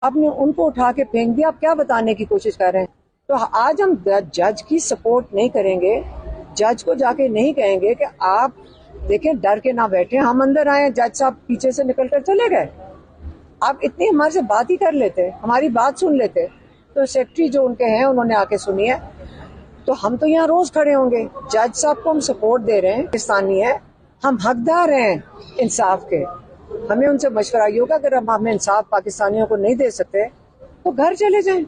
آپ نے ان کو اٹھا کے پھینک دیا. آپ کیا بتانے کی کوشش کر رہے ہیں؟ تو آج ہم جج کی سپورٹ نہیں کریں گے, جج کو جا کے نہیں کہیں گے کہ آپ دیکھیں ڈر کے نہ بیٹھے, ہم اندر آئے, جج صاحب پیچھے سے نکل کر چلے گئے. آپ اتنی ہمارے سے بات ہی کر لیتے, ہماری بات سن لیتے. تو سیکرٹری جو ان کے ہیں انہوں نے آ کے سنی ہے, تو ہم تو یہاں روز کھڑے ہوں گے. جج صاحب کو ہم سپورٹ دے رہے ہیں, پاکستانی ہے, ہم حقدار ہیں انصاف کے. ہمیں ان سے مشورہ یہ ہوگا اگر ہم انصاف پاکستانیوں کو نہیں دے سکتے تو گھر چلے جائیں,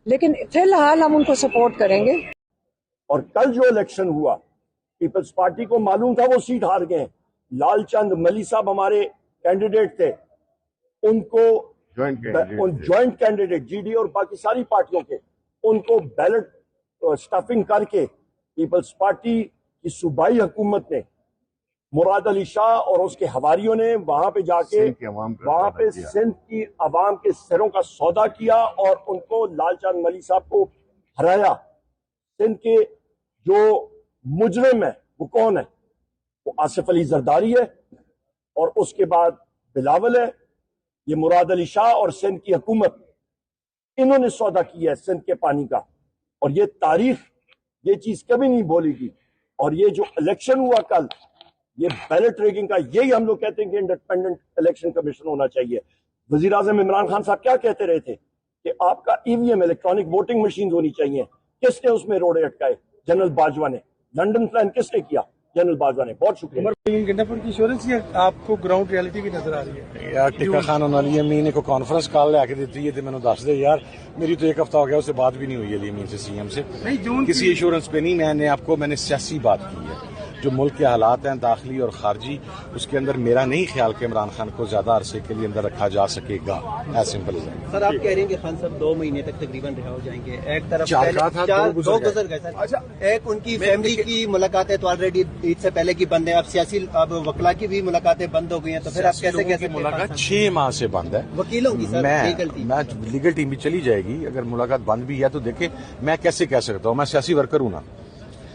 لیکن فی الحال ہم ان کو سپورٹ کریں گے. اور کل جو الیکشن ہوا پیپلز پارٹی کو معلوم تھا وہ سیٹ ہار گئے. لال چند ملی صاحب ہمارے کینڈیڈیٹ تھے, ان کو جوائنٹ کینڈیڈیٹ جی ڈی اور باقی ساری پارٹیوں کے, ان کو بیلٹ سٹفنگ کر کے پیپلز پارٹی کی صوبائی حکومت نے, مراد علی شاہ اور اس کے حواریوں نے وہاں پہ جا کے وہاں پہ سندھ کی عوام کے سروں کا سودا کیا اور ان کو لال چند ملی صاحب کو ہرایا. سندھ کے جو مجرم ہے وہ کون ہے؟ وہ آصف علی زرداری ہے, اور اس کے بعد بلاول ہے. یہ مراد علی شاہ اور سندھ کی حکومت, انہوں نے سودا کیا ہے سندھ کے پانی کا, اور یہ تاریخ یہ چیز کبھی نہیں بولے گی. اور یہ جو الیکشن ہوا کل, یہ بیلٹ ریگنگ کا, یہی ہم لوگ کہتے ہیں کہ انڈیپینڈنٹ الیکشن کمیشن ہونا چاہیے. وزیر اعظم عمران خان صاحب کیا کہتے رہے تھے کہ آپ کا ای وی ایم الیکٹرانک ووٹنگ مشین ہونی چاہیے. کس نے اس میں روڑے اٹکائے؟ جنرل باجوہ نے. لنڈن پلان کس نے کیا؟ جنرل باجوہ نے. بہت شکریہ. کی انشورنس آپ کو گراؤنڈ ریالٹی کی نظر آ رہی ہے یار؟ ٹکا خان والی امین کو کانفرنس کال لے کے دیتی ہے تو میں نے دس دے یار, میری تو ایک ہفتہ ہو گیا اس سے بات بھی نہیں ہوئی علی امین سے, سی ایم سے کسی انشورنس پہ نہیں. میں نے سیاسی بات کی ہے, جو ملک کے حالات ہیں داخلی اور خارجی, اس کے اندر میرا نہیں خیال کہ عمران خان کو زیادہ عرصے کے لیے اندر رکھا جا سکے گا. ایز سمپل از. سر آپ کہہ رہے ہیں کہ خان صاحب 2 مہینے تک تقریباً رہا ہو جائیں گے. ایک طرف دو گزر گئے سر, ایک ان کی فیملی کی ملاقاتیں تو آلریڈی عید سے پہلے کی بند ہیں, اب سیاسی اب وکلا کی بھی ملاقاتیں بند ہو گئی ہیں, تو پھر آپ کیسے کہہ سکتے ہیں؟ ملاقات 6 ماہ سے بند ہے وکیلوں کی. سر میں لیگل ٹیم بھی چلی جائے گی, اگر ملاقات بند بھی ہے تو دیکھیں میں کیسے کہہ سکتا ہوں, میں سیاسی ورکر ہوں نا.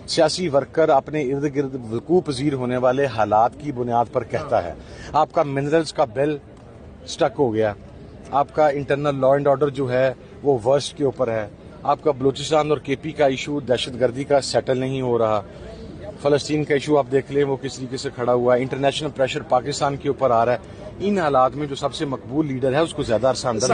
سیاسی ورکر اپنے ارد گرد وقوع پذیر ہونے والے حالات کی بنیاد پر کہتا ہے. آپ کا منرلز کا بل سٹک ہو گیا, آپ کا انٹرنل لا اینڈ آرڈر جو ہے وہ ورسٹ کے اوپر ہے, آپ کا بلوچستان اور کے پی کا ایشو دہشت گردی کا سیٹل نہیں ہو رہا, فلسطین کا ایشو آپ دیکھ لیں وہ کس طریقے سے کھڑا ہوا ہے, انٹرنیشنل پریشر پاکستان کے اوپر آ رہا ہے. ان حالات میں جو سب سے مقبول لیڈر ہے اس کو زیادہ عرصہ اندر